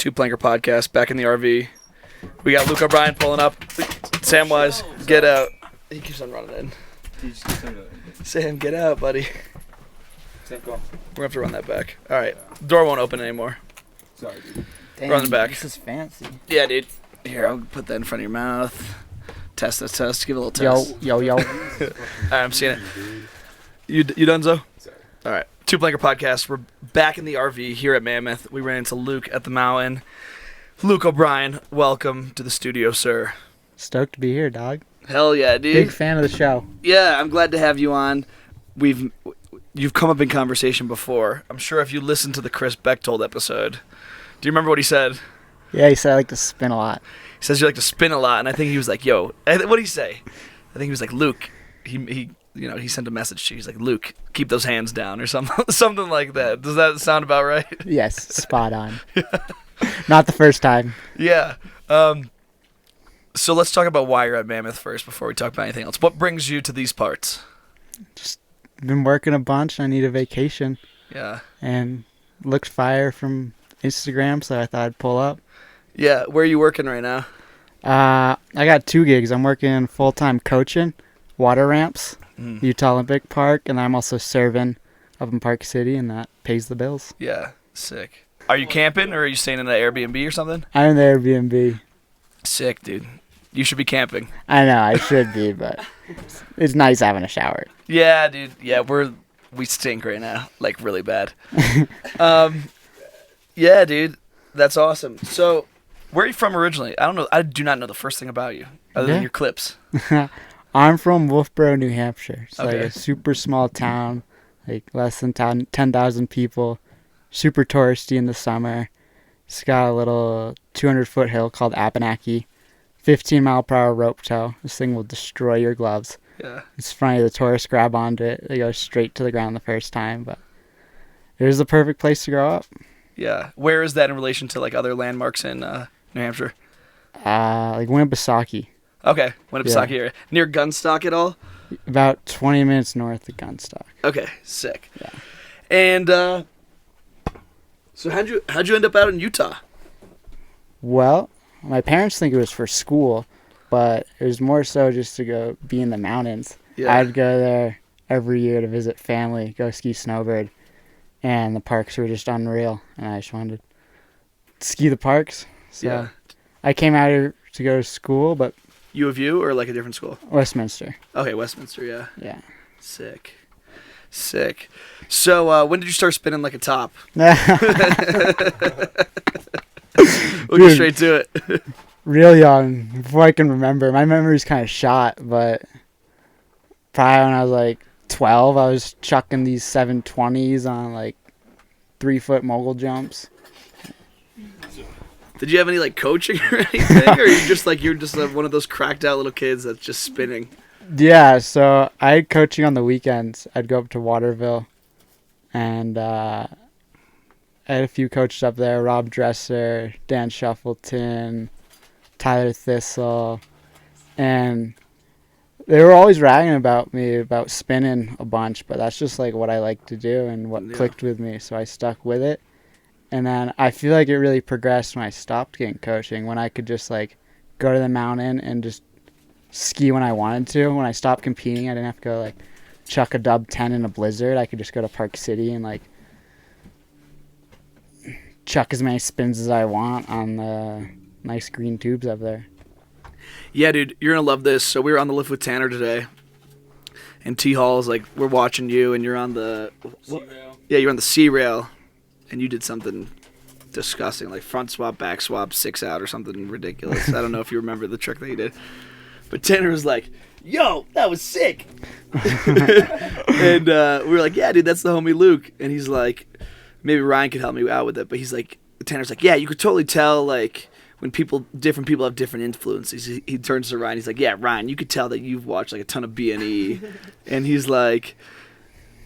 Two Planker Podcast, back in the RV. We got Luke O'Brien pulling up. Samwise, get out. He keeps on running in. Sam, get out, buddy. Sam, go on. We're going to have to run that back. All right. Door won't open anymore. Sorry, dude. Damn, Run it back. This is fancy. Yeah, dude. Here, I'll put that in front of your mouth. Test. Give it a little test. Yo. All right, I'm seeing it. You done, Zo? Sorry. All right. Two Planker Podcast. We're back in the RV here at Mammoth. We ran into Luke at the mountain. Luke O'Brien, welcome to the studio, sir. Stoked to be here, dog. Hell yeah, dude. Big fan of the show. Yeah, I'm glad to have you on. You've come up in conversation before. I'm sure if you listened to the Chris Bechtold episode, do you remember what he said? Yeah, he said I like to spin a lot. He says you like to spin a lot, and I think he was like, "Yo," what did he say? I think he was like, "Luke." He sent a message to you. He's like, "Luke, keep those hands down," or something like that. Does that sound about right? Yes, spot on. Not the first time. Yeah. So let's talk about why you're at Mammoth first before we talk about anything else. What brings you to these parts? Just been working a bunch. I need a vacation. Yeah. And looked fire from Instagram, so I thought I'd pull up. Yeah. Where are you working right now? I got 2 gigs. I'm working full-time coaching, water ramps, Utah Olympic Park, and I'm also serving up in Park City, and that pays the bills. Yeah. Sick. Are you camping, or are you staying in an Airbnb or something? I'm in the Airbnb. Sick, dude. You should be camping. I know, I should be, but it's nice having a shower. Yeah, dude. Yeah, we stink right now, like really bad. Yeah, dude. That's awesome. So, where are you from originally? I don't know. I do not know the first thing about you, other than your clips. I'm from Wolfboro, New Hampshire. It's like Okay. a super small town, like less than 10,000 people. Super touristy in the summer. It's got a little 200-foot hill called Abenaki. 15-mile-per-hour rope tow. This thing will destroy your gloves. Yeah. It's funny, the tourists grab onto it. They go straight to the ground the first time, but it was the perfect place to grow up. Yeah. Where is that in relation to like other landmarks in New Hampshire? Like Winnipesaukee. Okay. Winnipesaukee area. Near Gunstock at all? About 20 minutes north of Gunstock. Okay. Sick. Yeah. And so how'd you end up out in Utah? Well, my parents think it was for school, but it was more so just to go be in the mountains. Yeah. I'd go there every year to visit family, go ski snowbird, and the parks were just unreal, and I just wanted to ski the parks. So Yeah. I came out here to go to school, but U of U or like a different school? Westminster. Okay, Westminster, yeah. Yeah. Sick. So when did you start spinning like a top? We'll get straight to it. Real young, before I can remember. My memory's kind of shot, but probably when I was like 12, I was chucking these 720s on like 3-foot mogul jumps. Did you have any like coaching or anything, or you're just one of those cracked out little kids that's just spinning? Yeah, so I had coaching on the weekends. I'd go up to Waterville, and I had a few coaches up there: Rob Dresser, Dan Shuffleton, Tyler Thistle, and they were always ragging about me about spinning a bunch, but that's just like what I like to do and what clicked with me, so I stuck with it. And then I feel like it really progressed when I stopped getting coaching, when I could just like go to the mountain and just ski when I wanted to. When I stopped competing, I didn't have to go like chuck a dub 10 in a blizzard. I could just go to Park City and like chuck as many spins as I want on the nice green tubes up there. Yeah, dude, you're gonna love this. So we were on the lift with Tanner today, and T Hall's like, we're watching you, and you're on the C-rail. Yeah, you're on the C rail, and you did something disgusting, like front swap, back swap, 6 out, or something ridiculous. I don't know if you remember the trick that you did, but Tanner was like, "Yo, that was sick," and we were like, "Yeah, dude, that's the homie Luke," and he's like, "Maybe Ryan could help me out with it," but he's like, Tanner's like, "Yeah, you could totally tell like." When different people have different influences, he turns to Ryan. He's like, "Yeah, Ryan, you could tell that you've watched like a ton of B&E," and he's like,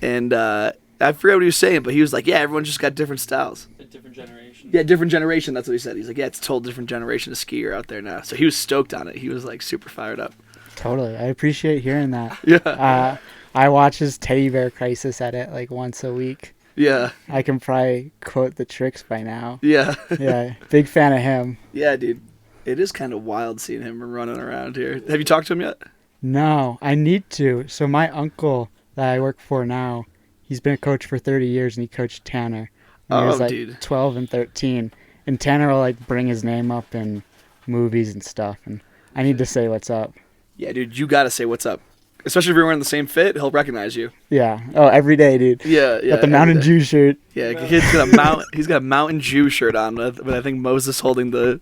and I forget what he was saying, but he was like, "Yeah, everyone's just got different styles." A different generation. Yeah, different generation. That's what he said. He's like, "Yeah, it's a total different generation of skier out there now." So he was stoked on it. He was like super fired up. Totally, I appreciate hearing that. Yeah. I watch his Teddy Bear Crisis edit like once a week. Yeah. I can probably quote the tricks by now. Yeah. Yeah, big fan of him. Yeah, dude. It is kind of wild seeing him running around here. Have you talked to him yet? No, I need to. So my uncle that I work for now, he's been a coach for 30 years, and he coached Tanner when he was like dude. 12 and 13. And Tanner will like bring his name up in movies and stuff, and I need to say what's up. Yeah, dude, you gotta say what's up. Especially if you're wearing the same fit, he'll recognize you. Yeah. Oh, every day, dude. Yeah, yeah. Got the Mountain Dew shirt. Yeah, he's got a Mountain Dew shirt on, but I think Moses holding the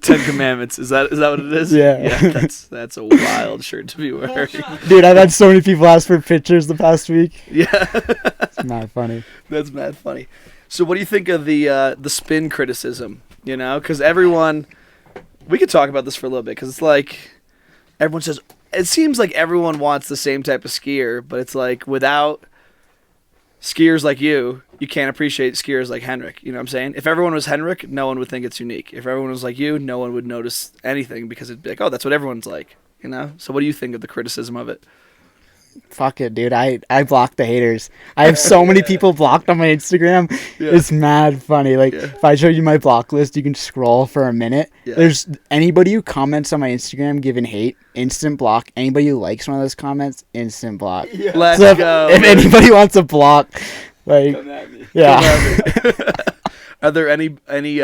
Ten Commandments. Is that what it is? Yeah. Yeah, that's a wild shirt to be wearing. Dude, I've had so many people ask for pictures the past week. Yeah. It's not funny. That's mad funny. So what do you think of the spin criticism? You know, because we could talk about this for a little bit, because it's like everyone says, it seems like everyone wants the same type of skier, but it's like without skiers like you can't appreciate skiers like Henrik. You know what I'm saying? If everyone was Henrik, no one would think it's unique. If everyone was like you, no one would notice anything, because it'd be like, oh, that's what everyone's like. You know? So what do you think of the criticism of it? Fuck it, dude. I block the haters. I have so many people blocked on my Instagram. Yeah. It's mad funny. Like, Yeah. if I show you my block list, you can scroll for a minute. Yeah. There's anybody who comments on my Instagram giving hate, instant block. Anybody who likes one of those comments, instant block. Yeah. Let's So go. if anybody wants a block, like, Come at me. yeah. Are there any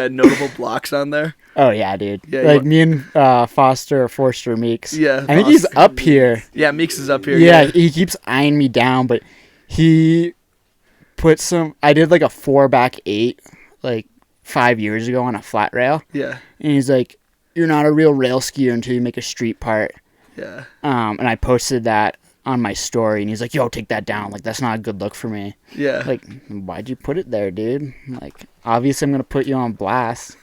notable blocks on there? Oh, yeah, dude. Yeah, like, me and Forster Meeks. Yeah. I think he's Foster up here. Yeah, Meeks is up here. Yeah, he keeps eyeing me down, but he put I did like a 4-back-8 like 5 years ago on a flat rail. Yeah. And he's like, you're not a real rail skier until you make a street part. Yeah. And I posted that on my story, and he's like, yo, take that down. Like, that's not a good look for me. Yeah. Like, why'd you put it there, dude? Like, obviously I'm going to put you on blast.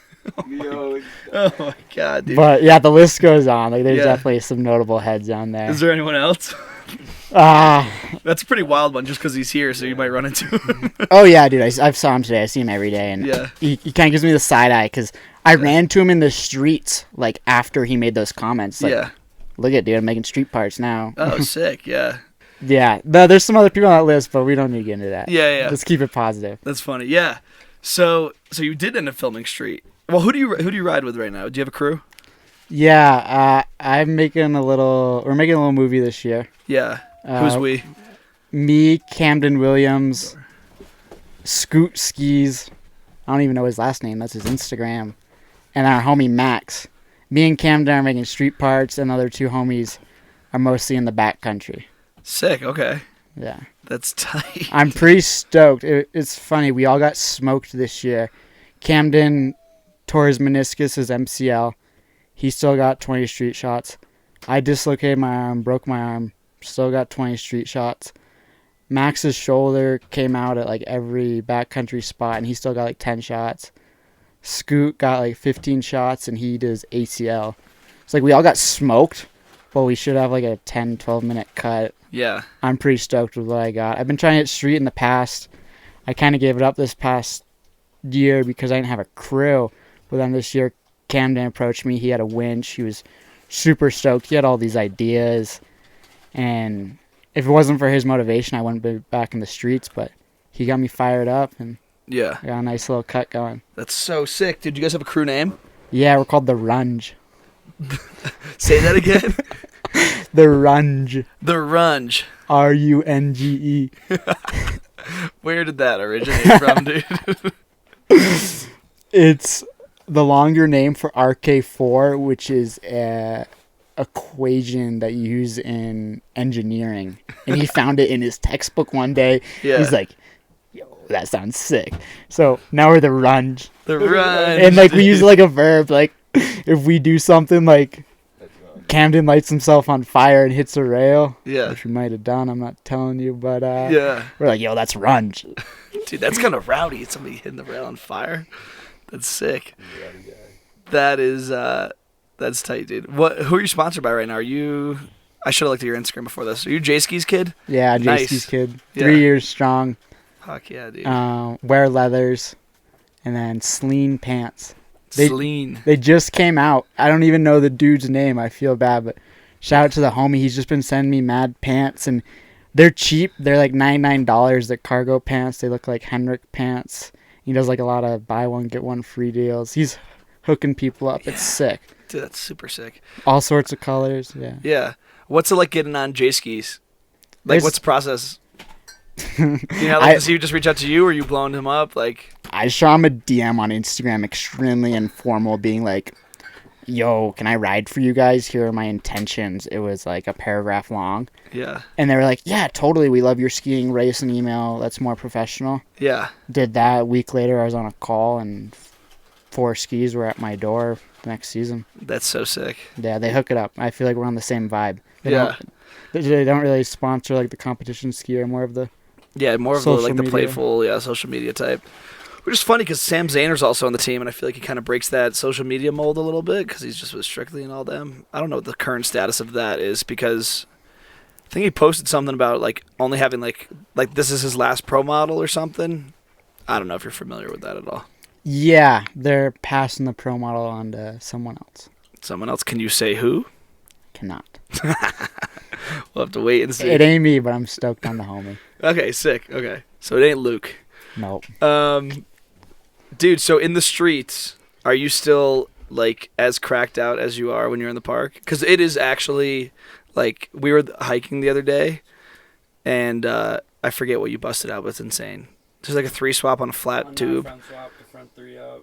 Yo, Oh my god, dude. But, yeah, the list goes on. Like, there's Yeah. definitely some notable heads on there. Is there anyone else? Ah. That's a pretty wild one, just because he's here, so you might run into him. Oh, yeah, dude. I saw him today. I see him every day. And Yeah. he kind of gives me the side eye, because I ran to him in the streets, like, after he made those comments. Like, Yeah. look at, dude, I'm making street parts now. Oh, sick. Yeah. Yeah. There's some other people on that list, but we don't need to get into that. Yeah, yeah. Let's keep it positive. That's funny. Yeah. So you did end up filming Street. Well, who do you ride with right now? Do you have a crew? Yeah. We're making a little movie this year. Yeah. Who's we? Me, Camden Williams, Scoot Skis. I don't even know his last name. That's his Instagram. And our homie Max. Me and Camden are making street parts, and the other two homies are mostly in the back country. Sick. Okay. Yeah. That's tight. I'm pretty stoked. It's funny. We all got smoked this year. Camden tore his meniscus, his MCL. He still got 20 street shots. I dislocated my arm, broke my arm, still got 20 street shots. Max's shoulder came out at like every backcountry spot, and he still got like 10 shots. Scoot got like 15 shots, and he did his ACL. It's like we all got smoked, but we should have like a 10, 12-minute cut. Yeah. I'm pretty stoked with what I got. I've been trying to hit street in the past. I kind of gave it up this past year because I didn't have a crew. But then this year, Camden approached me. He had a winch. He was super stoked. He had all these ideas. And if it wasn't for his motivation, I wouldn't be back in the streets. But he got me fired up, and Yeah. I got a nice little cut going. That's so sick. Did you guys have a crew name? Yeah, we're called the Runge. Say that again. The Runge. The Runge. Runge. Where did that originate from, dude? It's the longer name for RK4, which is a equation that you use in engineering. And he found it in his textbook one day. Yeah. He's like, yo, that sounds sick. So now we're the Runge. The Runge. And like we use like a verb. Like if we do something like Camden lights himself on fire and hits a rail. Yeah. Which we might have done. I'm not telling you. But Yeah. we're like, yo, that's Runge. Dude, that's kind of rowdy. Somebody hitting the rail on fire. That's sick. That is, that's tight, dude. Who are you sponsored by right now? I should have looked at your Instagram before this. Are you J-Ski's kid? Yeah, Nice. JC's kid. Yeah. 3 years strong. Fuck yeah, dude. Wear leathers. And then Sleen pants. They- Celine. They just came out. I don't even know the dude's name. I feel bad, but shout out to the homie. He's just been sending me mad pants, and They're cheap. They're like $99. They're cargo pants. They look like Henrik pants. He does like a lot of buy one get one free deals. He's hooking people up. It's sick. Dude, that's super sick. All sorts of colors. Yeah. Yeah. What's it like getting on J skis? Like, what's the process? Does he just reach out to you, or you blowing him up? Like, I saw him a DM on Instagram, extremely informal, being like, "Yo, can I ride for you guys? Here are my intentions." It was like a paragraph long. Yeah. And they were like, "Yeah, totally. We love your skiing. Write us an email. That's more professional." Yeah. Did that. A week later, I was on a call, and 4 skis were at my door the next season. That's so sick. Yeah, they hook it up. I feel like we're on the same vibe. They don't really sponsor like the competition skier, more of the more of the, social like the media. playful, social media type. Which is funny because Sam Zahner's also on the team, and I feel like he kind of breaks that social media mold a little bit because he's just with Strictly and all them. I don't know what the current status of that is because I think he posted something about like only having like this is his last pro model or something. I don't know if you're familiar with that at all. Yeah, they're passing the pro model on to someone else. Someone else? Can you say who? Cannot. We'll have to wait and see. It ain't me, but I'm stoked on the homie. Okay, sick. Okay, so it ain't Luke. Nope. Dude, so in the streets, are you still like as cracked out as you are when you're in the park? Because it is actually like we were hiking the other day, and I forget what you busted out, but it's insane. There's like a 3 swap on a flat tube. Front swap to front 3 up.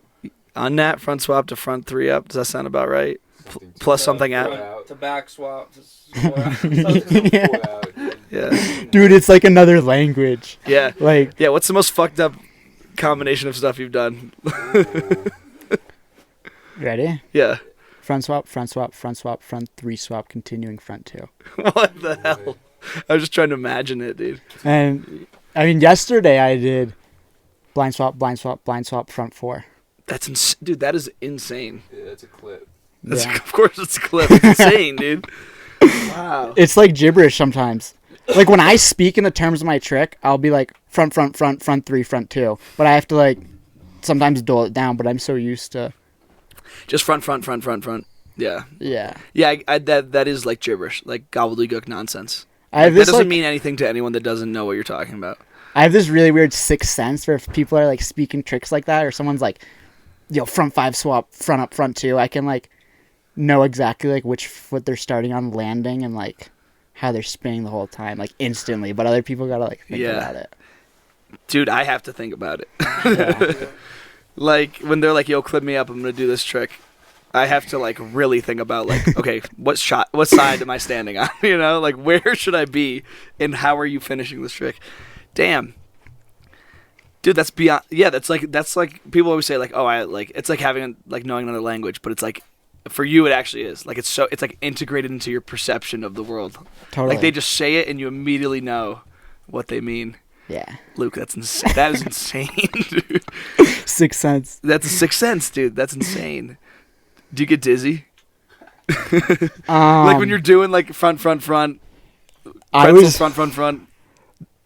On that front swap to front 3 up. Does that sound about right? Plus something out. Front to back swap to 4 out. Yeah. Dude, it's like another language. Yeah. Like, Yeah. What's the most fucked up combination of stuff you've done? ready? Yeah. Front swap, front swap, front swap, front 3 swap, continuing front 2. What the hell? I was just trying to imagine it, dude. And I mean, yesterday I did blind swap, blind swap, blind swap, front 4. That's dude. That is insane. Yeah, that's a clip. That's, Yeah. Of course, it's a clip. It's insane, dude. Wow. It's like gibberish sometimes. Like when I speak in the terms of my trick, I'll be like front, front, front, front 3, front 2. But I have to like sometimes dull it down. But I'm so used to. Just front, front, front, front, front. Yeah. Yeah. Yeah. That is like gibberish, like gobbledygook nonsense. I have That this doesn't like, mean anything to anyone that doesn't know what you're talking about. I have this really weird sixth sense where if people are like speaking tricks like that, or someone's like, "Yo, front 5 swap, front up, front 2," I can like know exactly like which foot they're starting on landing and like how they're spinning the whole time, like instantly. But other people gotta like think about it. Dude, I have to think about it. Yeah. Like when they're like, "Yo, clip me up. I'm gonna do this trick." I have to like really think about like, okay, what side am I standing on? You know, like where should I be, and how are you finishing this trick? Damn, dude, that's beyond. Yeah, that's like people always say like, oh, I like it's like having like knowing another language, but it's like for you it actually is like it's like integrated into your perception of the world. Totally. Like they just say it and you immediately know what they mean. Yeah. Luke, that's insane. That is insane, dude. Sixth sense. That's a sixth sense, dude. That's insane. Do you get dizzy? Um, Like when you're doing like front, front, I was front.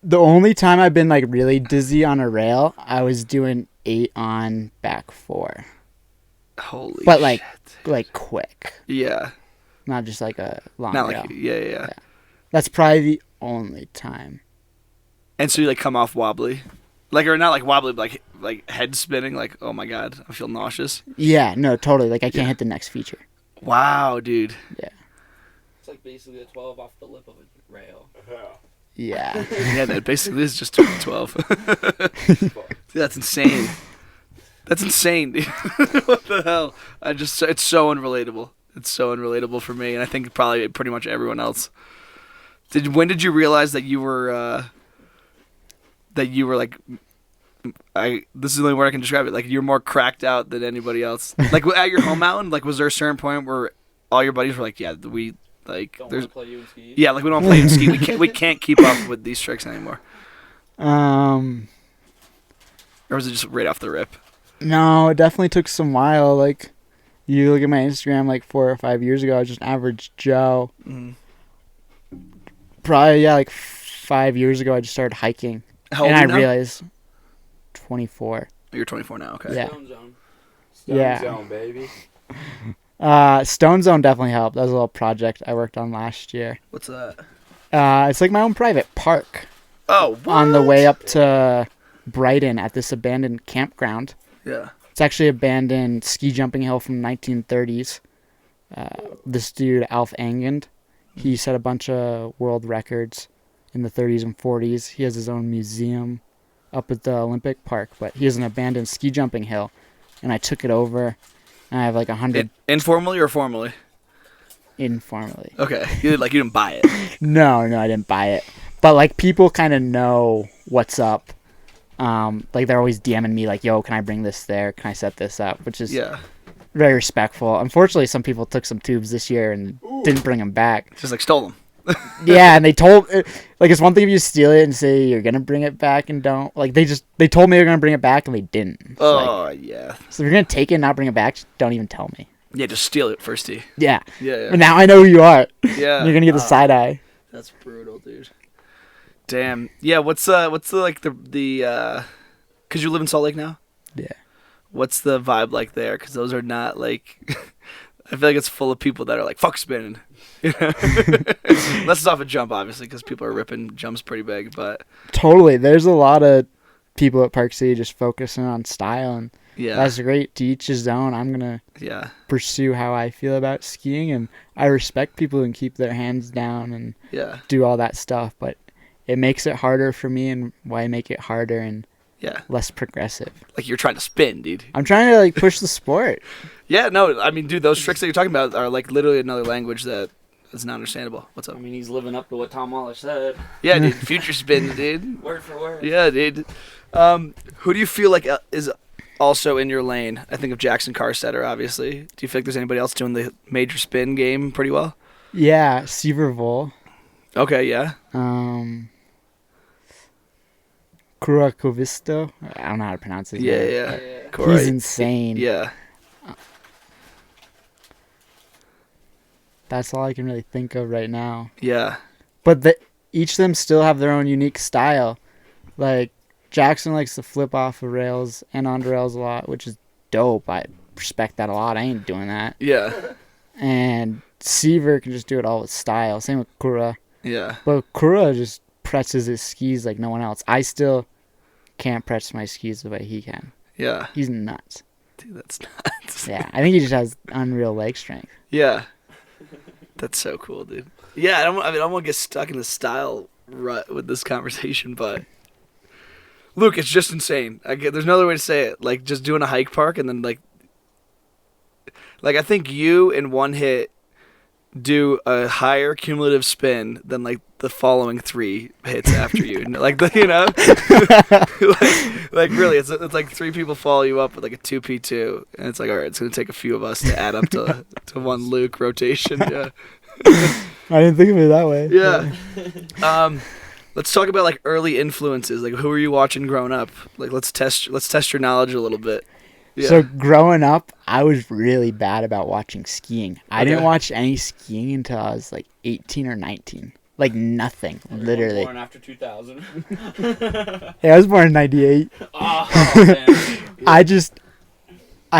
the only time I've been like really dizzy on a rail. I was doing 8 on back 4, Holy but like shit. like quick, Yeah. not just like a long Not rail. like, yeah. That's probably the only time. And so you like come off wobbly. Like, or not like wobbly, but like head spinning, like, oh my God, I feel nauseous. Yeah, no, totally. Like I can't hit the next feature. Wow, dude. Yeah. It's like basically a 12 off the lip of a rail. Yeah. Yeah, that basically is just 12. Dude, that's insane. That's insane, dude. What the hell? It's so unrelatable. It's so unrelatable for me, and I think probably pretty much everyone else. When did you realize that you were like, this is the only word I can describe it, like you're more cracked out than anybody else? Like at your home mountain, like was there a certain point where all your buddies were like, yeah, we like Don't there's want to play you in skis. yeah, like we don't play in ski. We can't keep up with these tricks anymore. Um, Or was it just right off the rip? no, it definitely took some while. Like, you look at my Instagram like 4 or 5 years ago, I was just an average Joe. Mm. Probably, yeah, like 5 years ago, I just started hiking. How old And are I you now? realized 24. You're 24 now, okay. Yeah. Stonezone. Yeah. Stonezone, baby. Stonezone definitely helped. That was a little project I worked on last year. What's that? It's like my own private park Oh, what? on the way up to Brighton at this abandoned campground. Yeah. It's actually abandoned ski jumping hill from the 1930s. This dude, Alf Angend, he set a bunch of world records in the 30s and 40s. He has his own museum up at the Olympic Park, but he has an abandoned ski jumping hill, and I took it over, and I have like 100... Informally or formally? Informally. Okay. You didn't buy it. No, I didn't buy it. But like people kind of know what's up. Like they're always DMing me like, yo, can I bring this there? Can I set this up? Which is very respectful. Unfortunately, some people took some tubes this year and didn't bring them back. Just like stole them. Yeah, and they told, like, it's one thing if you steal it and say you're going to bring it back and don't. Like, they told me they're going to bring it back and they didn't. So, yeah. So if you're going to take it and not bring it back, just don't even tell me. Yeah, just steal it first, Yeah. Yeah. And now I know who you are. Yeah. You're going to get the side eye. That's brutal, dude. Damn. Yeah, what's the because you live in Salt Lake now? Yeah. What's the vibe like there? Because those are not like, I feel like it's full of people that are like, fuck spinning. You know? Unless it's off a jump, obviously, because people are ripping jumps pretty big, but. Totally. There's a lot of people at Park City just focusing on style, and that's great. To each his own. I'm going to pursue how I feel about skiing, and I respect people who can keep their hands down and do all that stuff, but it makes it harder for me, and why make it harder and less progressive. Like you're trying to spin, dude. I'm trying to like push the sport. Yeah, no, I mean, dude, those tricks that you're talking about are like literally another language that is not understandable. What's up? I mean, he's living up to what Tom Waller said. Yeah, dude, future spin, dude. Word for word. Yeah, dude. Who do you feel like is also in your lane? I think of Jackson Carstetter, obviously. Do you feel like there's anybody else doing the major spin game pretty well? Yeah, Severvol. Okay, yeah. Kurakovisto. I don't know how to pronounce his name. Yeah. He's insane. Yeah. That's all I can really think of right now. Yeah. But each of them still have their own unique style. Like, Jackson likes to flip off of rails and onto rails a lot, which is dope. I respect that a lot. I ain't doing that. Yeah. And Seaver can just do it all with style. Same with Kura. Yeah. But Kura just presses his skis like no one else. I still can't press my skis the way he can. Yeah. He's nuts. Dude, that's nuts. Yeah, I think he just has unreal leg strength. Yeah. That's so cool, dude. Yeah, I don't want to get stuck in the style rut with this conversation, but Luke, it's just insane. There's no other way to say it. Like, just doing a hike park and then, like I think you in one hit do a higher cumulative spin than, like, the following 3 hits after you. Like, you know? like, really, it's like 3 people follow you up with, like, a 2P2, and it's like, all right, it's going to take a few of us to add up to one Luke rotation. Yeah. I didn't think of it that way. Yeah. Let's talk about, like, early influences. Like, who were you watching growing up? Like, let's test your knowledge a little bit. Yeah. So growing up, I was really bad about watching skiing. I didn't watch any skiing until I was like 18 or 19. Like nothing, literally. Born after 2000. Yeah, I was born in 98. Oh, man. I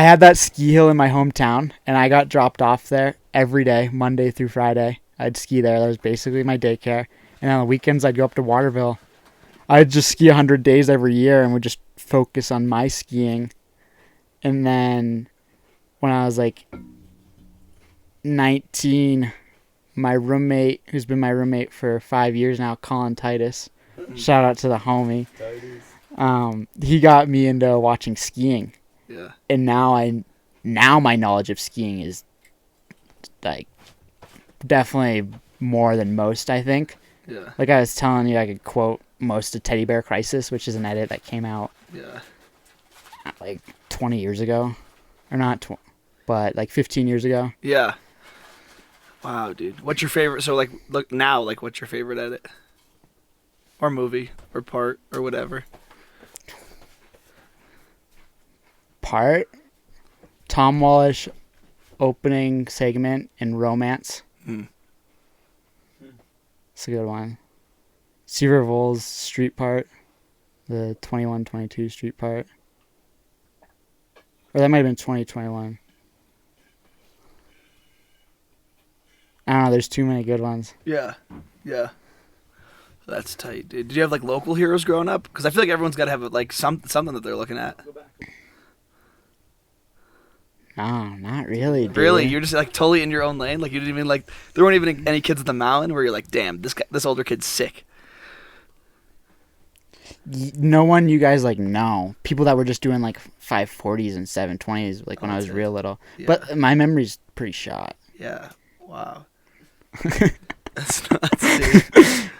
had that ski hill in my hometown, and I got dropped off there every day, Monday through Friday. I'd ski there. That was basically my daycare. And on the weekends, I'd go up to Waterville. I'd just ski 100 days every year and would just focus on my skiing. And then when I was like 19, my roommate, who's been my roommate for 5 years now, Colin Titus, shout out to the homie, he got me into watching skiing. Yeah. And now my knowledge of skiing is like definitely more than most, I think. Yeah. Like I was telling you, I could quote most of Teddy Bear Crisis, which is an edit that came out like 20 years ago. Or not, but like 15 years ago. Yeah. Wow, dude. What's your favorite? So, like, look now, like, what's your favorite edit? Or movie, or part, or whatever. Part? Tom Wallish opening segment in Romance. It's a good one. Severvol's street part. The 21-22 street part. Or that might have been 2021. I don't know, there's too many good ones. Yeah. Yeah. That's tight, dude. Did you have like local heroes growing up? Because I feel like everyone's got to have like something that they're looking at. No, not really, dude. Really, you're just like totally in your own lane. Like you didn't even like there weren't even any kids at the mountain where you're like, damn, this older kid's sick. No one you guys like know. People that were just doing like 540s and 720s like when I was real little. Yeah. But my memory's pretty shot. Yeah. Wow. That's nuts, dude.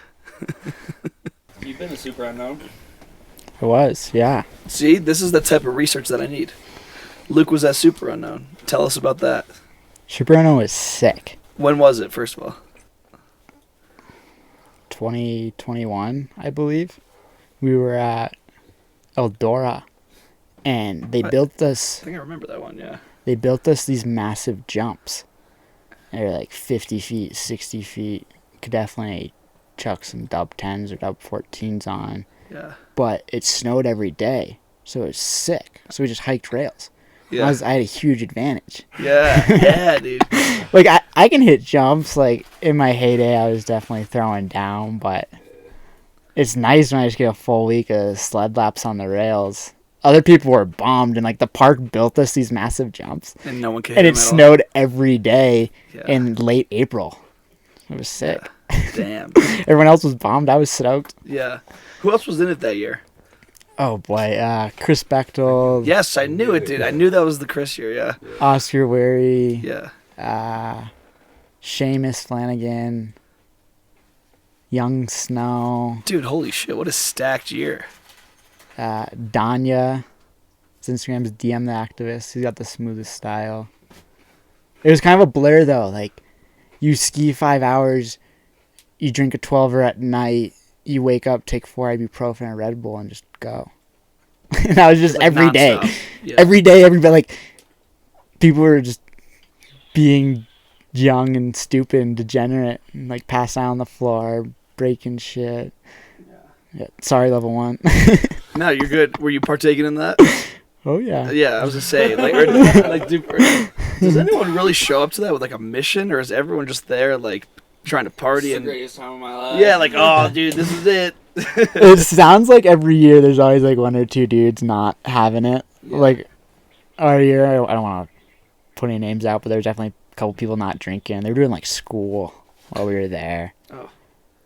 You've been a super unknown. It was, yeah. See, this is the type of research that I need. Luke was at Super Unknown. Tell us about that. Super Unknown was sick. When was it, first of all? 2021, I believe. We were at Eldora, and they built us. I think I remember that one, yeah. They built us these massive jumps. They're like 50 feet, 60 feet. Could definitely chuck some dub 10s or dub 14s on. Yeah. But it snowed every day, so it was sick. So we just hiked rails. Yeah. I had a huge advantage. Yeah, yeah, dude. Like, I can hit jumps. Like, in my heyday, I was definitely throwing down, but it's nice when I just get a full week of sled laps on the rails. Other people were bummed, and, like, the park built us these massive jumps. And no one can hit And it them at snowed every day Yeah. in late April. It was sick. Yeah. Damn. Everyone else was bummed. I was stoked. Yeah. Who else was in it that year? Oh, boy. Chris Bechtel. Yes, I knew it, dude. I knew that was the Chris year, yeah. Oscar Wary. Yeah. Seamus Flanagan. Young Snow. Dude, holy shit, what a stacked year. Danya. His Instagram's DM the Activist. He's got the smoothest style. It was kind of a blur, though. Like, you ski 5 hours, you drink a 12er at night, you wake up, take 4 ibuprofen and a Red Bull, and just go. And that was just Like every day. nonstop. Yeah. Every day, everybody, like, people were just being young and stupid and degenerate, and, like, passing out on the floor, breaking shit. Yeah. Sorry, level 1. No, you're good. Were you partaking in that? Oh, yeah. Yeah, I was gonna say, like, does anyone really show up to that with like a mission, or is everyone just there like trying to party It's the and greatest time of my life. yeah, like, oh, dude, this is it. It sounds like every year there's always like 1 or 2 dudes not having it. Yeah. Like our year, I don't want to put any names out, but there was definitely a couple people not drinking. They were doing like school while we were there. Oh.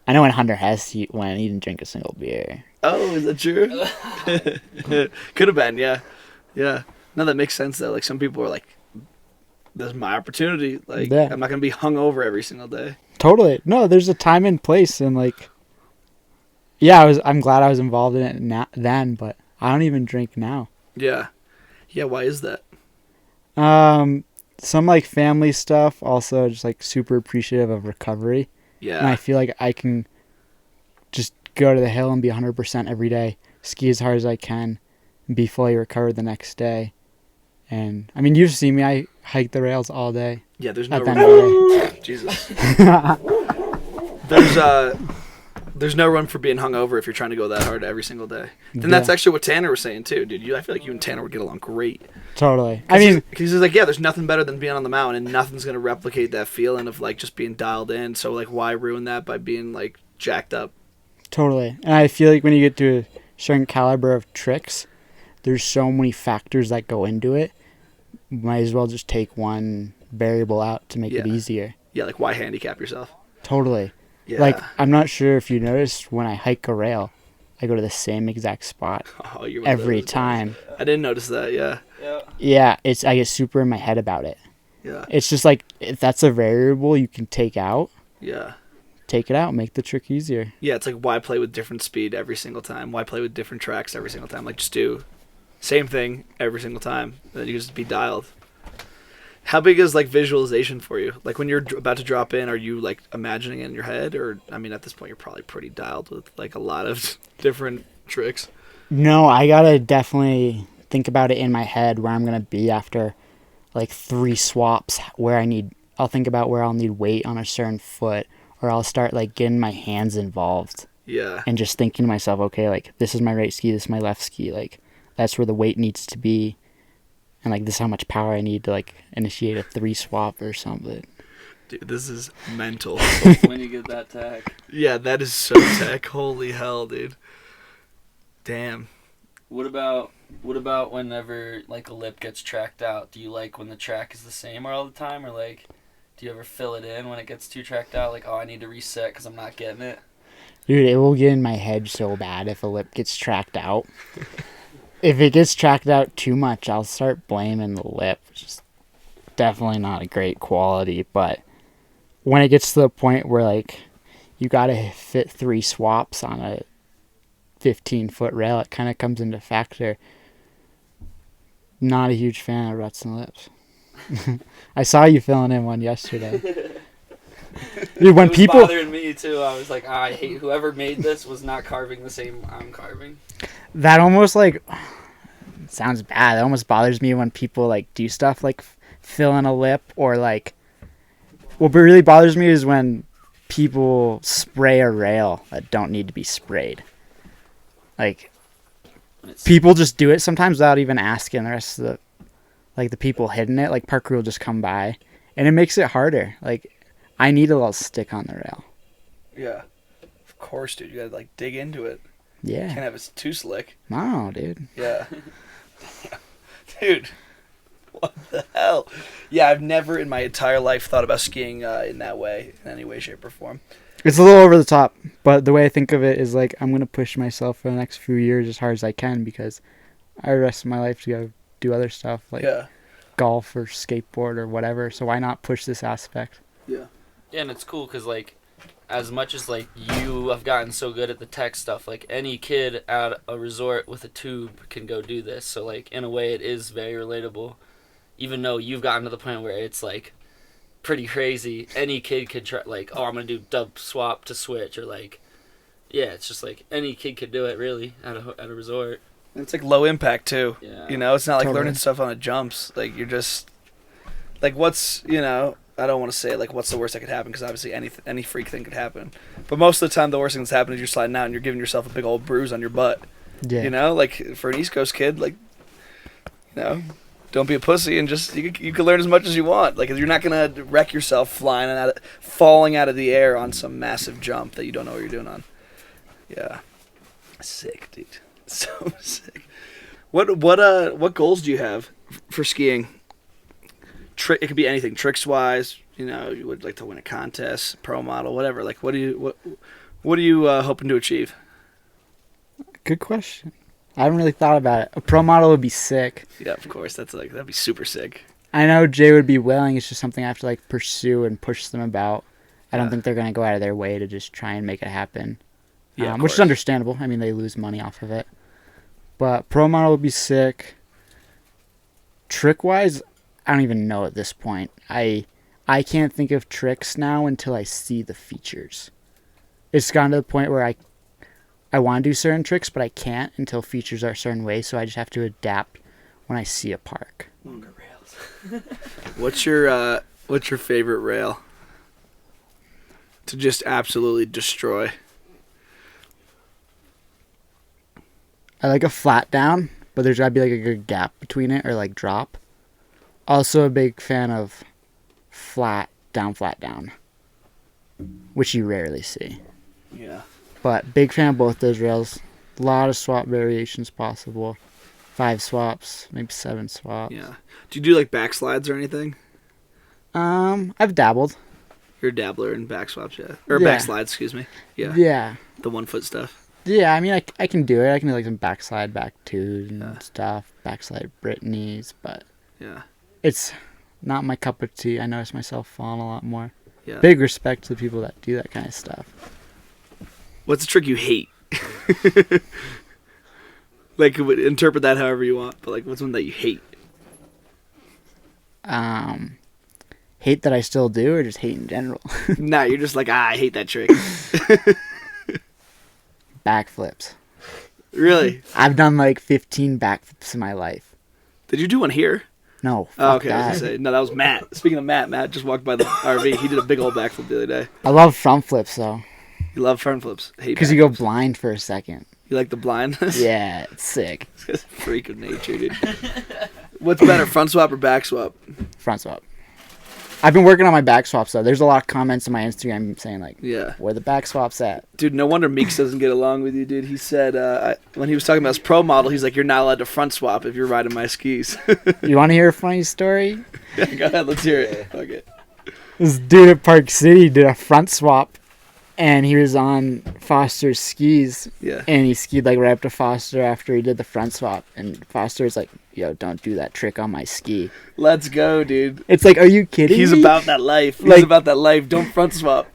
I know when Hunter Hess went, he didn't drink a single beer. Oh, is that true? Could have been, yeah, yeah. No, that makes sense though. Like some people are like, "This is my opportunity. Like, Yeah. I'm not gonna be hungover every single day." Totally. No, there's a time and place, and like, yeah, I'm glad I was involved in it then, but I don't even drink now. Yeah, yeah. Why is that? Some like family stuff. Also, just like super appreciative of recovery. And I Yeah, feel like I can just go to the hill and be 100% every day, ski as hard as I can, and be fully recovered the next day. And I mean, you've seen me. I hike the rails all day. yeah. There's no At the end of the day. Jesus. There's no room for being hungover if you're trying to go that hard every single day. And that's Yeah. actually what Tanner was saying too, dude. I feel like you and Tanner would get along great. Totally. I mean, because he's like, yeah, there's nothing better than being on the mountain, and nothing's gonna replicate that feeling of like just being dialed in. So like, why ruin that by being like jacked up? totally. And I feel like when you get to a certain caliber of tricks, there's so many factors that go into it. Might as well just take one variable out to make it Yeah. easier. Yeah, like why handicap yourself? Totally. Yeah. Like, I'm not sure if you noticed when I hike a rail, I go to the same exact spot oh, you're one of every those guys. time. I didn't notice that. Yeah. Yeah. Yeah, I get super in my head about it. Yeah. It's just like, if that's a variable you can take out, Yeah. take it out, make the trick easier. Yeah. It's like why play with different speed every single time? Why play with different tracks every single time? Like just do same thing every single time. Then you just be dialed. How big is like visualization for you? Like when you're about to drop in, are you like imagining it in your head, or I mean, at this point you're probably pretty dialed with like a lot of different tricks. No, I gotta definitely think about it in my head where I'm gonna be after like 3 swaps, I'll think about where I'll need weight on a certain foot, or I'll start like getting my hands involved Yeah. and just thinking to myself, okay, like this is my right ski, this is my left ski, like that's where the weight needs to be, and like this is how much power I need to like initiate a 3 swap or something. Dude, this is mental. When you get that tag. Yeah, that is so tech. Holy hell, dude. Damn. What about whenever like a lip gets tracked out? Do you like when the track is the same all the time, or like do you ever fill it in when it gets too tracked out? Like, oh, I need to reset because I'm not getting it. Dude, it will get in my head so bad if a lip gets tracked out. If it gets tracked out too much, I'll start blaming the lip. It's just definitely not a great quality, but when it gets to the point where like you gotta fit 3 swaps on a 15-foot rail, it kind of comes into factor. Not a huge fan of ruts and lips. I saw you filling in one yesterday. Dude, when it was people bothering me too. I was like, I hate whoever made this was not carving the same I'm carving. that almost like sounds bad. It almost bothers me when people like do stuff like fill in a lip, or like what really bothers me is when people spray a rail that don't need to be sprayed. Like people just do it sometimes without even asking the rest of the people hitting it. Like park crew will just come by, and it makes it harder. Like I need a little stick on the rail. Yeah. Of course, dude. You gotta like dig into it. Yeah. Can't have it too slick. No, dude. Yeah. Dude. What the hell? Yeah, I've never in my entire life thought about skiing in that way, in any way, shape, or form. It's a little over the top, but the way I think of it is like I'm gonna push myself for the next few years as hard as I can, because I have the rest of my life to go do other stuff like golf or skateboard or whatever. So why not push this aspect? Yeah. Yeah, and it's cool because like, as much as like you have gotten so good at the tech stuff, like any kid at a resort with a tube can go do this. So like in a way, it is very relatable. Even though you've gotten to the point where it's like pretty crazy, any kid could try. Like, oh, I'm gonna do dub swap to switch, or like, yeah, it's just like any kid could do it really at a resort. And it's like low impact too. Yeah. You know, it's not like Totally. learning stuff on a jumps. Like you're just like, what's, you know, I don't want to say like what's the worst that could happen, because obviously any freak thing could happen. But most of the time, the worst thing that's happening is you're sliding out and you're giving yourself a big old bruise on your butt. Yeah. You know, like for an East Coast kid, like, you know, don't be a pussy and just you can learn as much as you want. Like you're not gonna wreck yourself falling out of the air on some massive jump that you don't know what you're doing on. Yeah, sick, dude. So sick. What goals do you have for skiing? It could be anything, tricks wise. You know, you would like to win a contest, pro model, whatever. Like, what are you hoping to achieve? Good question. I haven't really thought about it. A pro model would be sick. Yeah, of course. That'd be super sick. I know Jay would be willing. It's just something I have to like pursue and push them about. I don't think they're gonna go out of their way to just try and make it happen. Yeah, which is understandable. I mean, they lose money off of it. But pro model would be sick. Trick wise, I don't even know at this point. I can't think of tricks now until I see the features. It's gotten to the point where I want to do certain tricks, but I can't until features are a certain way, so I just have to adapt when I see a park. Longer rails. What's your favorite rail to just absolutely destroy? I like a flat down, but there's got to be like a good gap between it, or like drop. Also a big fan of flat down, which you rarely see. Yeah. But big fan of both those rails. A lot of swap variations possible. 5 swaps, maybe 7 swaps. Yeah. Do you do like backslides or anything? I've dabbled. You're a dabbler in back swaps, yeah. Or Yeah. backslides, excuse me. Yeah. Yeah. The 1 foot stuff. Yeah, I mean, I can do it. I can do like some backslide back twos and stuff. Backslide Brittany's, but Yeah. it's not my cup of tea. I notice myself falling a lot more. Yeah. Big respect to the people that do that kind of stuff. What's the trick you hate? Like, interpret that however you want, but like, what's one that you hate? Hate that I still do, or just hate in general? Nah, you're just like, I hate that trick. Backflips. Really? I've done like 15 backflips in my life. Did you do one here? No. Oh, Fuck okay, I was that. gonna say. No, that was Matt. Speaking of Matt just walked by the RV. He did a big old backflip the other day. I love front flips though, You love front flips. Hate because you go backflips. blind for a second. You like the blindness? Yeah, it's sick. It's a freak of nature, dude. What's better, front swap or back swap? Front swap. I've been working on my back swaps though. There's a lot of comments on my Instagram saying like, Yeah. where the back swaps at? Dude, no wonder Meeks doesn't get along with you, dude. He said, when he was talking about his pro model, he's like, you're not allowed to front swap if you're riding my skis. You want to hear a funny story? Yeah, go ahead, let's hear it. Okay. This dude at Park City did a front swap, and he was on Foster's skis, Yeah. and he skied like right up to Foster after he did the front swap, and Foster was like, yo, don't do that trick on my ski. Let's go, dude. It's like, are you kidding He's me? about that life. He's Like- about that life. Don't front swap.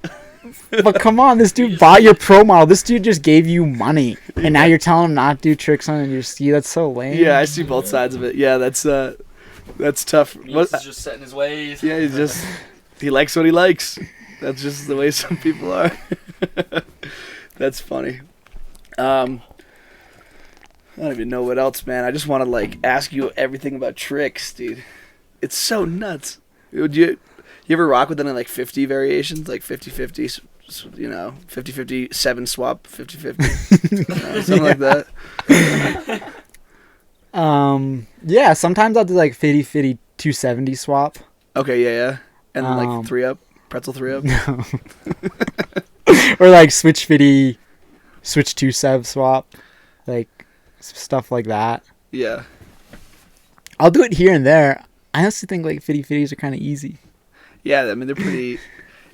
But come on, this dude bought your pro model. This dude just gave you money, and now you're telling him not to do tricks on your ski. That's so lame. Yeah, I see both sides of it. Yeah, that's tough. He's just setting his ways. Yeah, he likes what he likes. That's just the way some people are. That's funny. I don't even know what else, man. I just want to like ask you everything about tricks, dude. It's so nuts. Would you ever rock with any like 50 variations, like 50-50, 50-50 7 swap, 50-50, something like that? Yeah, sometimes I'll do like 50-50 270 swap. Okay, yeah, and then like 3 up, pretzel 3 up. No. Or like switch 50, switch 2-7 swap, like stuff like that. Yeah. I'll do it here and there. I honestly think like 50-50s are kind of easy. Yeah, I mean they're pretty.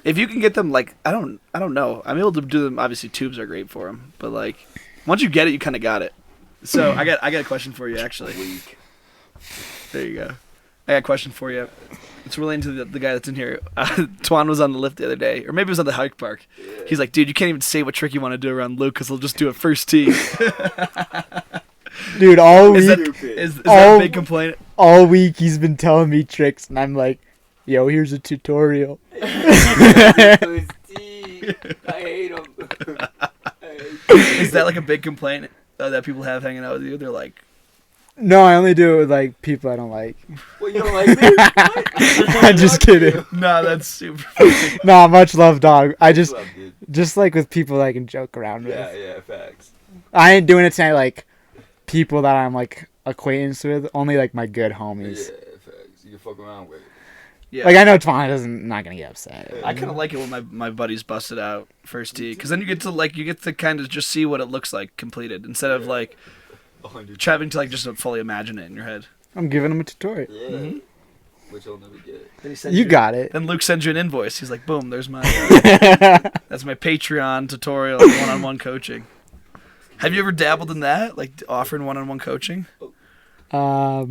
If you can get them, like I don't know. I'm able to do them. Obviously, tubes are great for them, but like once you get it, you kind of got it. So I got a question for you actually. There you go. I got a question for you. It's relating to the guy that's in here. Twan was on the lift the other day, or maybe it was on the hike park. He's like, dude, you can't even say what trick you want to do around Luke because he'll just do it first tee. Dude, all week, Is that a big complaint? all week he's been telling me tricks, and I'm like, yo, here's a tutorial. I hate him. Is that like a big complaint that people have hanging out with you? They're like, No, I only do it with like people I don't like. Well, you don't like me? What? I'm just kidding. no, that's super funny. Nah, much love, dog. I Love, dude. just like with people that I can joke around with. Yeah, facts. I ain't doing it to like people that I'm like acquaintance with. Only like my good homies. Yeah, facts. You can fuck around with it. Yeah. Like I know Twan doesn't not gonna get upset. I kind of like it when my buddies busted out first tee, because then you get to kind of just see what it looks like completed instead of like 100. having to like just fully imagine it in your head. I'm giving him a tutorial. Yeah. Mhm. Which you'll never get. You got it. Then Luke sends you an invoice. He's like, boom, there's my that's my Patreon tutorial one-on-one coaching. Have you ever dabbled in that, like offering one-on-one coaching? I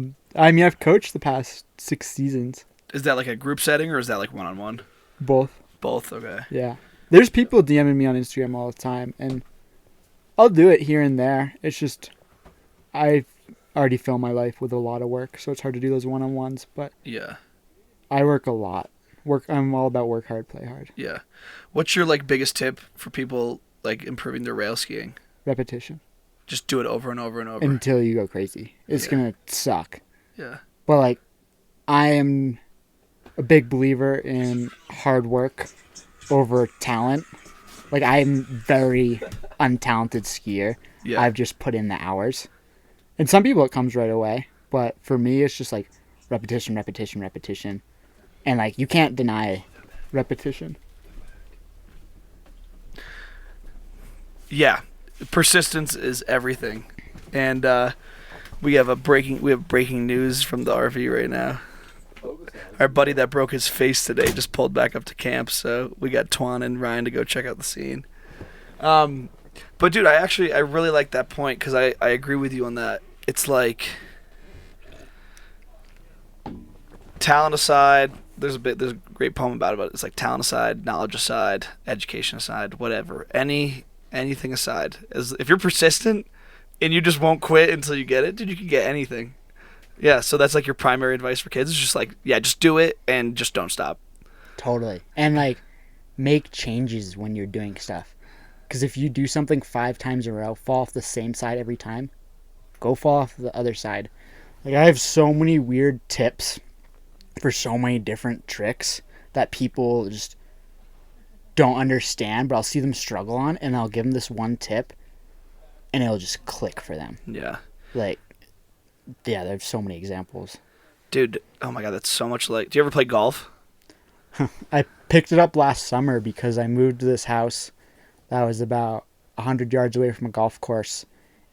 mean, I've coached the past 6 seasons. Is that like a group setting or is that like one-on-one? Both. Both. Okay. Yeah. There's people DMing me on Instagram all the time, and I'll do it here and there. It's just I already fill my life with a lot of work, so it's hard to do those one-on-ones. But Yeah. I work a lot. I'm all about work hard, play hard. Yeah. What's your like biggest tip for people like improving their rail skiing? Repetition Just do it over and over and over. until you go crazy. It's Yeah. gonna suck. Yeah. But like, I am a big believer in hard work over talent. Like I'm very untalented skier. Yeah. I've just put in the hours. And some people it comes right away, but for me it's just like repetition, repetition, repetition. And like you can't deny repetition. Yeah. Persistence is everything. And we have breaking news from the RV right now. Our buddy that broke his face today just pulled back up to camp, so we got Twan and Ryan to go check out the scene. But dude, I really like that point because I agree with you on that. It's like talent aside, there's a great poem about it. It's like talent aside, knowledge aside, education aside, whatever. Anything aside, as if you're persistent and you just won't quit until you get it, dude, you can get anything. Yeah, so that's like your primary advice for kids. It's just like, yeah, just do it and just don't stop. Totally. And like make changes when you're doing stuff. Because if you do something 5 times in a row, fall off the same side every time, go fall off the other side. Like I have so many weird tips for so many different tricks that people just don't understand, but I'll see them struggle on, and I'll give them this one tip, and it'll just click for them. Yeah. Like, yeah, there's so many examples. Dude, oh my god, that's so much like... Do you ever play golf? I picked it up last summer because I moved to this house that was about 100 yards away from a golf course,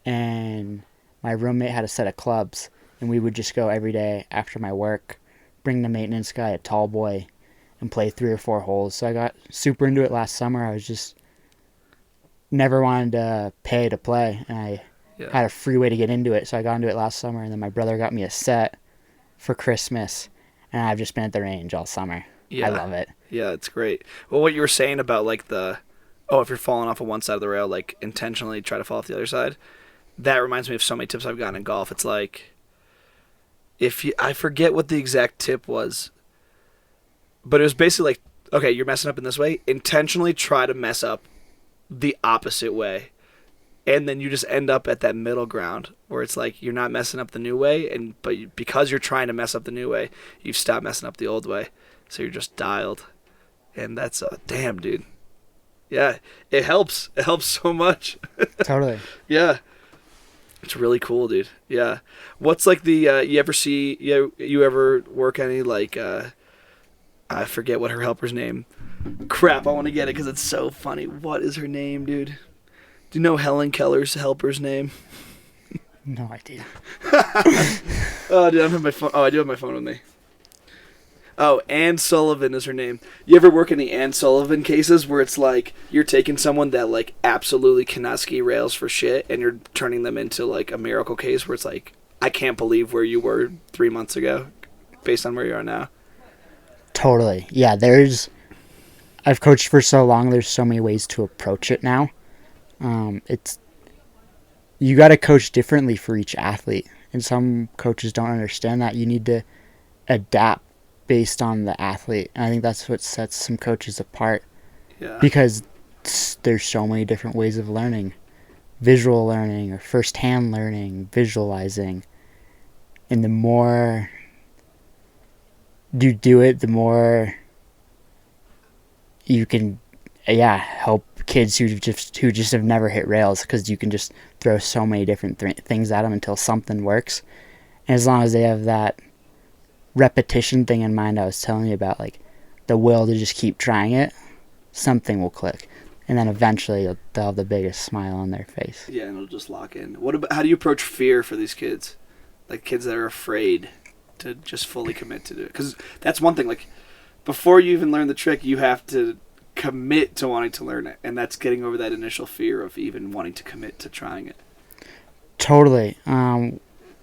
and my roommate had a set of clubs, and we would just go every day after my work, bring the maintenance guy, a tall boy, and play 3 or 4 holes. So I got super into it last summer. I was just never wanted to pay to play, and I had a free way to get into it, so I got into it last summer, and then my brother got me a set for Christmas, and I've just been at the range all summer. Yeah. I love it. Yeah, it's great. Well, what you were saying about like if you're falling off of one side of the rail, like intentionally try to fall off the other side, that reminds me of so many tips I've gotten in golf. It's like, I forget what the exact tip was, but it was basically like, okay, you're messing up in this way, intentionally try to mess up the opposite way. And then you just end up at that middle ground where it's like you're not messing up the new way, but because you're trying to mess up the new way, you've stopped messing up the old way. So you're just dialed. And that's damn, dude. Yeah, it helps. It helps so much. Totally. Yeah. It's really cool, dude. Yeah. What's like the you ever work any like I forget what her helper's name. Crap, I want to get it because it's so funny. What is her name, dude? Do you know Helen Keller's helper's name? No idea. Oh, dude, I don't have my phone. Oh, I do have my phone with me. Oh, Ann Sullivan is her name. You ever work in the Ann Sullivan cases where it's like you're taking someone that like absolutely cannot ski rails for shit and you're turning them into like a miracle case where it's like, I can't believe where you were 3 months ago based on where you are now? Totally. Yeah, I've coached for so long, there's so many ways to approach it now. You got to coach differently for each athlete, and some coaches don't understand that. You need to adapt based on the athlete, and I think that's what sets some coaches apart. Yeah. Because there's so many different ways of learning. Visual learning or first-hand learning, visualizing. And the more you do it, the more you can help kids who just have never hit rails, because you can just throw so many different things at them until something works. And as long as they have that repetition thing in mind I was telling you about, like the will to just keep trying it, something will click, and then eventually they'll have the biggest smile on their face. Yeah, and it'll just lock in. How do you approach fear for these kids? Like kids that are afraid to just fully commit to do it? Because that's one thing, like before you even learn the trick, you have to commit to wanting to learn it, and that's getting over that initial fear of even wanting to commit to trying it. Totally. Well,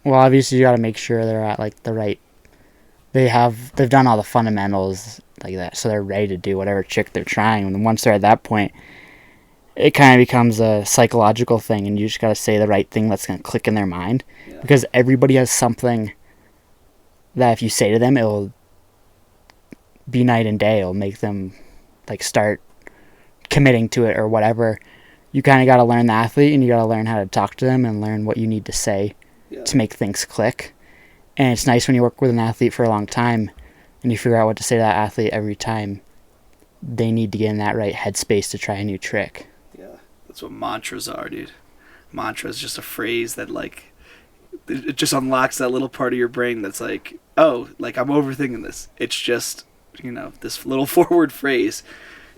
obviously you got to make sure they're at like the right, they've done all the fundamentals like that, so they're ready to do whatever trick they're trying. And once they're at that point, it kind of becomes a psychological thing, and you just got to say the right thing that's going to click in their mind. Yeah. Because everybody has something that if you say to them, it'll be night and day. It'll make them like start committing to it or whatever. You kind of got to learn the athlete, and you got to learn how to talk to them and learn what you need to say to make things click. And it's nice when you work with an athlete for a long time and you figure out what to say to that athlete every time they need to get in that right headspace to try a new trick. Yeah, that's what mantras are, dude. Mantra is just a phrase that like it just unlocks that little part of your brain that's like, oh, like I'm overthinking this. It's just, this little forward phrase.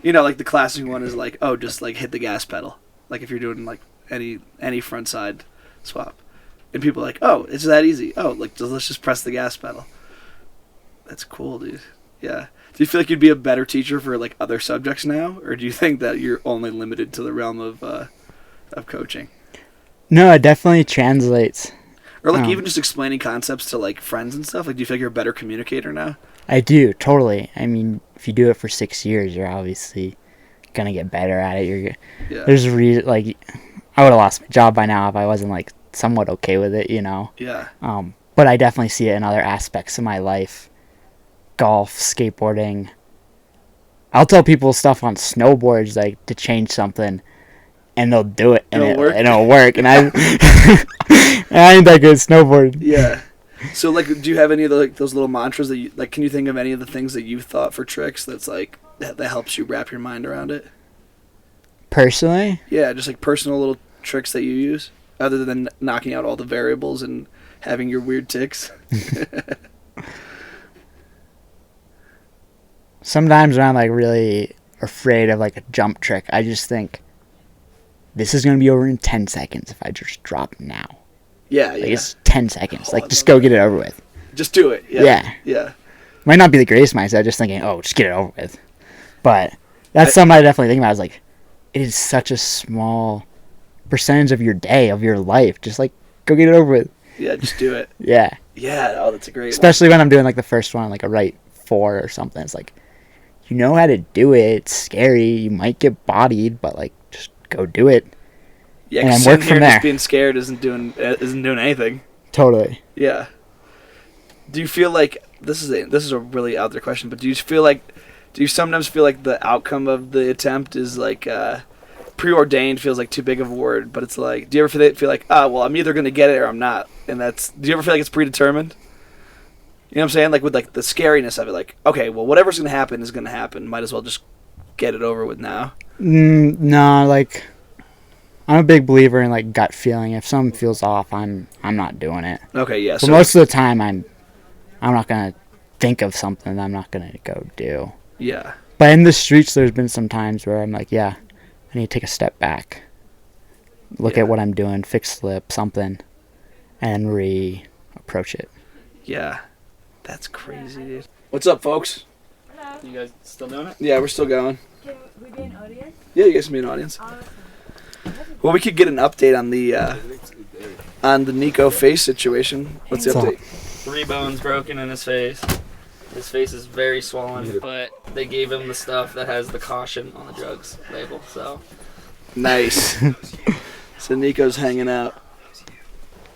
Like the classic one is like, oh, just like hit the gas pedal. Like if you're doing like any front side swap. And people are like, oh, it's that easy. Oh, like let's just press the gas pedal. That's cool, dude. Yeah. Do you feel like you'd be a better teacher for like other subjects now, or do you think that you're only limited to the realm of coaching? No, it definitely translates. Or like even just explaining concepts to like friends and stuff. Like, do you feel like you're a better communicator now? I do, totally. I mean, if you do it for 6 years, you're obviously gonna get better at it. There's a reason. Like, I would have lost my job by now if I wasn't like somewhat okay with it, Yeah. But I definitely see it in other aspects of my life. Golf, skateboarding. I'll tell people stuff on snowboards, like to change something, and they'll do it, and it'll work. And I ain't that good at snowboard. Yeah. So, like, do you have any of those little mantras that you like? Can you think of any of the things that you thought for tricks that's like that helps you wrap your mind around it? Personally? Yeah, just like personal little tricks that you use, other than knocking out all the variables and having your weird ticks. sometimes when I'm like really afraid of like a jump trick, I just think this is gonna be over in 10 seconds if I just drop now. Yeah, Like yeah. it's 10 seconds. Oh, Like I just love go get it over with. Just do it. Yeah. Yeah. Yeah. Might not be the greatest mindset, just thinking, oh, just get it over with. But that's something I definitely think about. Is like, it is such a small percentage of your day, of your life. Just like go get it over with. Yeah, just do it. Yeah. Yeah. Oh, that's a great one. Especially when I'm doing like the first one, like a right 4 or something. It's like, you know how to do it. It's scary. You might get bodied, but like just go do it. Yeah, and because work sitting from here there. just being scared isn't doing anything. Totally. Yeah. Do you feel like this is a really out there question, but do you sometimes feel like the outcome of the attempt is like preordained? Feels like too big of a word, but it's like, do you ever feel like, well, I'm either gonna get it or I'm not, and do you ever feel like it's predetermined? You know what I'm saying? Like with like the scariness of it, like, okay, well, whatever's gonna happen is gonna happen. Might as well just get it over with now. No, like I'm a big believer in like gut feeling. If something feels off, I'm not doing it. Okay, yeah. But So most of the time, I'm not gonna think of something that I'm not gonna go do. yeah, But in the streets, there's been some times where I'm like, yeah, I need to take a step back, look Yeah. at what I'm doing, fix slip, something, and re-approach it. yeah. That's crazy, dude. What's up, folks? Hello. You guys still doing it? Yeah, we're still going. Can we be an audience? Yeah, you guys can be an audience. Awesome. Well, we could get an update on the Nico face situation. What's the So- update? 3 bones broken in his face. His face is very swollen, but they gave him the stuff that has the caution on the drugs label. So Nice. So Nico's hanging out.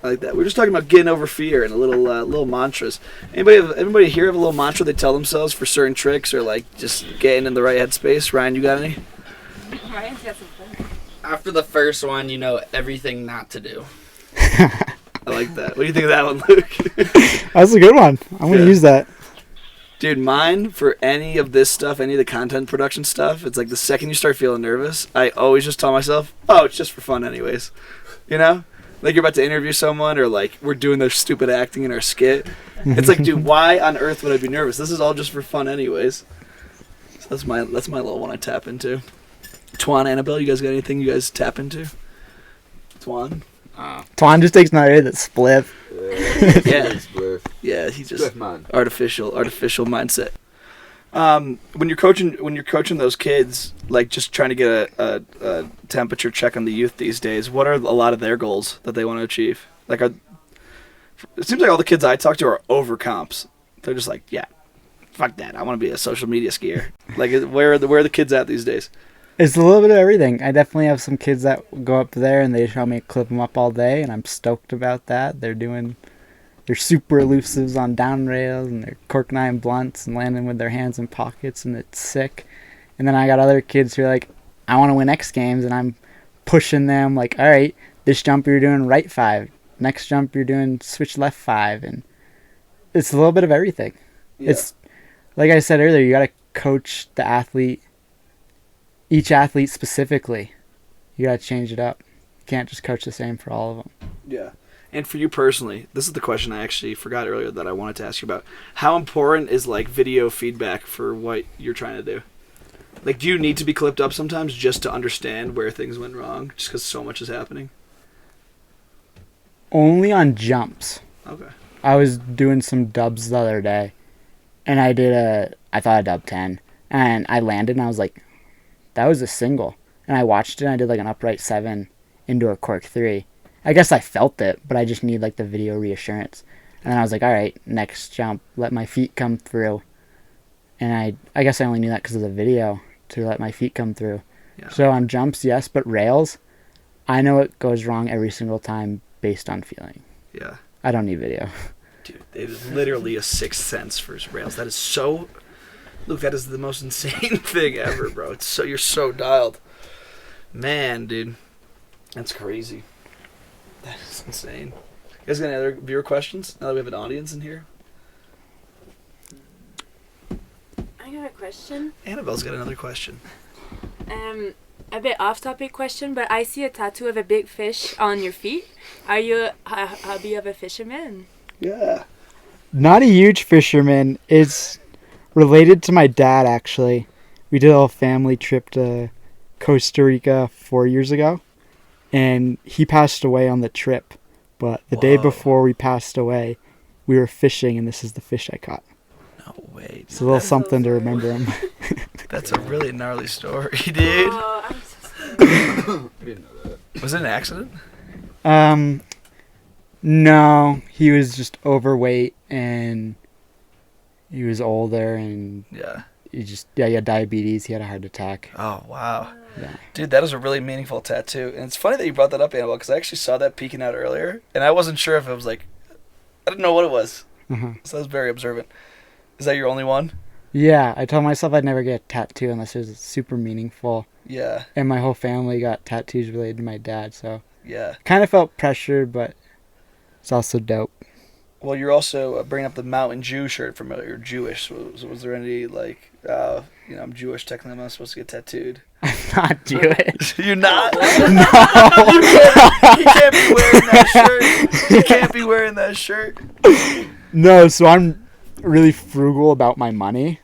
I like that. We were just talking about getting over fear and a little mantras. Anybody here have a little mantra they tell themselves for certain tricks or like just getting in the right headspace? Ryan, you got any? Ryan's got some fun. after the first one, you know everything not to do. I like that. What do you think of that one, Luke? That's a good one. I'm gonna Yeah. use that. Dude, mine for any of this stuff, any of the content production stuff, it's like the second you start feeling nervous, I always just tell myself, oh, it's just for fun anyways. You know? Like you're about to interview someone or like we're doing their stupid acting in our skit. It's like, dude, why on earth would I be nervous? This is all just for fun anyways. So that's my little one I tap into. Twan, Annabelle, you guys got anything you guys tap into? Twan? Twan just takes another hit of that spliff. Yeah. Spliff. Yeah, he just Spliff, man. artificial mindset. When you're coaching those kids, like just trying to get a temperature check on the youth these days, what are a lot of their goals that they want to achieve? Like, it seems like all the kids I talk to are over comps. They're just like, yeah, fuck that. I want to be a social media skier. Like, where are the kids at these days? It's a little bit of everything. I definitely have some kids that go up there and they tell me to clip them up all day, and I'm stoked about that. They're doing their super elusives on down rails and their cork 9 blunts and landing with their hands in pockets, and it's sick. And then I got other kids who are like, I want to win X Games, and I'm pushing them like, all right, this jump you're doing right 5, next jump you're doing switch left 5, and it's a little bit of everything. Yeah. It's like I said earlier, you got to coach the athlete, each athlete specifically. You got to change it up. You can't just coach the same for all of them. Yeah. And for you personally, this is the question I actually forgot earlier that I wanted to ask you about. How important is like video feedback for what you're trying to do? Like, do you need to be clipped up sometimes just to understand where things went wrong, just because so much is happening? Only on jumps. Okay. I was doing some dubs the other day, and I thought I dubbed 10, and I landed, and I was like, that was a single. And I watched it, and I did like an upright 7 into a cork 3. I guess I felt it, but I just need like the video reassurance. And then I was like, all right, next jump, let my feet come through. And I guess I only knew that because of the video, to let my feet come through. Yeah. So on jumps, yes, but rails, I know it goes wrong every single time based on feeling. Yeah. I don't need video. Dude, it is literally a sixth sense for rails. That is so... Luke, that is the most insane thing ever, bro. You're so dialed. Man, dude. That's crazy. That is insane. You guys got any other viewer questions now that we have an audience in here? I got a question. Annabelle's got another question. A bit off-topic question, but I see a tattoo of a big fish on your feet. Are you a hobby of a fisherman? Yeah. Not a huge fisherman. It's Related to my dad, actually. We did a little family trip to Costa Rica 4 years ago, and he passed away on the trip. But the day before we passed away, we were fishing, and this is the fish I caught. No way. It's a little something to remember him. That's a really gnarly story, dude. Oh, I'm so sorry. I didn't know that. Was it an accident? No, he was just overweight, and he was older, and Yeah. he had diabetes. He had a heart attack. Oh, wow. Yeah. Dude, that is a really meaningful tattoo. And it's funny that you brought that up, Annabelle, because I actually saw that peeking out earlier, and I wasn't sure if it was like, I didn't know what it was. Uh-huh. So I was very observant. Is that your only one? Yeah, I told myself I'd never get a tattoo unless it was super meaningful. Yeah, And my whole family got tattoos related to my dad, so yeah. kind of felt pressure, but it's also dope. Well, you're also bringing up the Mountain Jew shirt from earlier. You're Jewish. Was there any, like, I'm Jewish, technically I'm not supposed to get tattooed? I'm not Jewish. You're not? No. He can't be wearing that shirt. He can't be wearing that shirt. No, so I'm really frugal about my money.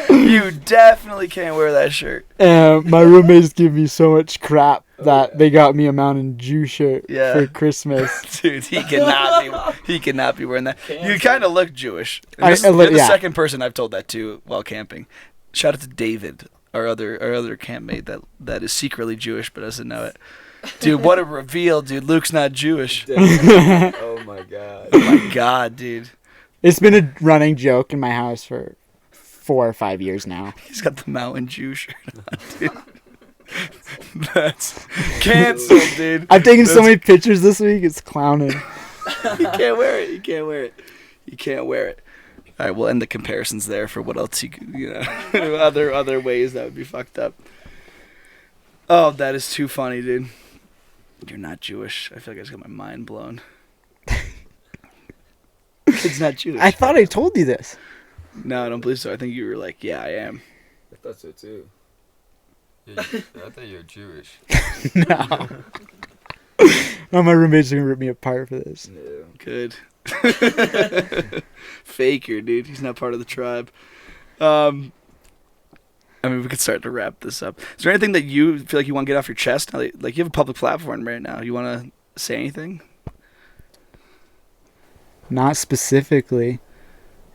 You definitely can't wear that shirt. And my roommates give me so much crap that they got me a Mountain Jew shirt Yeah. for Christmas. Dude, he cannot be wearing that. You kind of look Jewish. And I you're the yeah. second person I've told that to while camping. Shout out to David, our other campmate that is secretly Jewish but doesn't know it. Dude, what a reveal, dude. Luke's not Jewish. Oh my god. Oh my god, dude. It's been a running joke in my house for 4 or 5 years now. He's got the Mountain Jew shirt on, dude. That's canceled, dude. I've taken so many pictures this week, it's clowning. You can't wear it. You can't wear it. You can't wear it. All right, we'll end the comparisons there for what else other ways that would be fucked up. Oh, that is too funny, dude. You're not Jewish. I feel like I just got my mind blown. Kid's not Jewish. I thought I told you this. No, I don't believe so. I think you were like, yeah, I am. I thought so too. Yeah, I thought you were Jewish. No. No, my roommates are going to rip me apart for this. Yeah. Good. Faker, dude. He's not part of the tribe. I mean, we could start to wrap this up. Is there anything that you feel like you want to get off your chest? Like, you have a public platform right now. You want to say anything? Not specifically.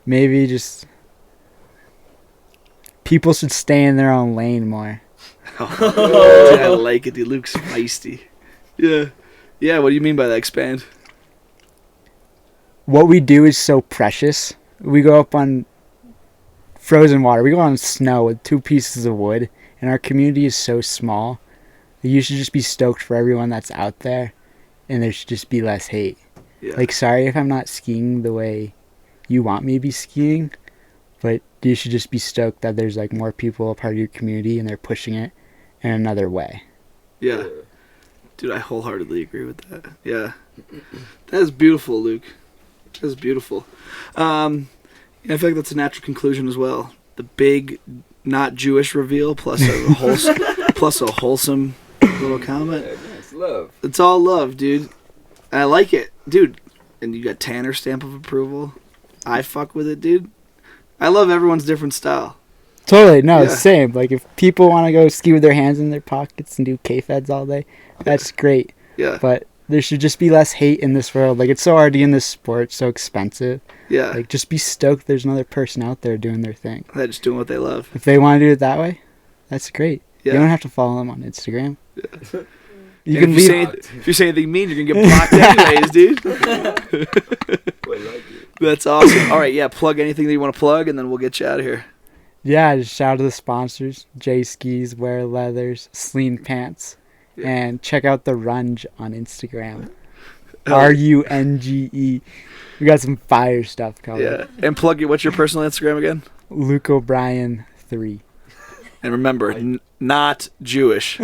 Maybe just people should stay in their own lane more. Oh, dude, I like it, dude. Luke's feisty. Yeah. Yeah, what do you mean by that? Expand. What we do is so precious. We go up on frozen water. We go on snow with 2 pieces of wood, and our community is so small. You should just be stoked for everyone that's out there, and there should just be less hate. Yeah. Like, sorry if I'm not skiing the way you want me to be skiing, but you should just be stoked that there's like more people a part of your community and they're pushing it in another way. Yeah. Dude, I wholeheartedly agree with that. Yeah. That is beautiful, Luke. That is beautiful. I feel like that's a natural conclusion as well. The big, not Jewish reveal plus a wholesome little comment. Yeah, it's love. It's all love, dude. I like it. Dude, and you got Tanner's stamp of approval. I fuck with it, dude. I love everyone's different style. Totally, no, Yeah. same. Like, if people want to go ski with their hands in their pockets and do K-feds all day, that's great. Yeah. But there should just be less hate in this world. Like, it's so hard to get in this sport, so expensive. Yeah. Like, just be stoked there's another person out there doing their thing. They're just doing what they love. If they want to do it that way, that's great. Yeah. You don't have to follow them on Instagram. Yeah. You And can if you say anything mean, you're going to get blocked anyways, dude. Boy, like it. That's awesome. All right, yeah, plug anything that you want to plug, and then we'll get you out of here. Yeah, just shout out to the sponsors. J Skis, Wear Leathers, Sleen Pants. Yeah. And check out the Runge on Instagram. Hell, Runge. We got some fire stuff coming. Yeah. And plug it. What's your personal Instagram again? Luke O'Brien 3. And remember, not Jewish.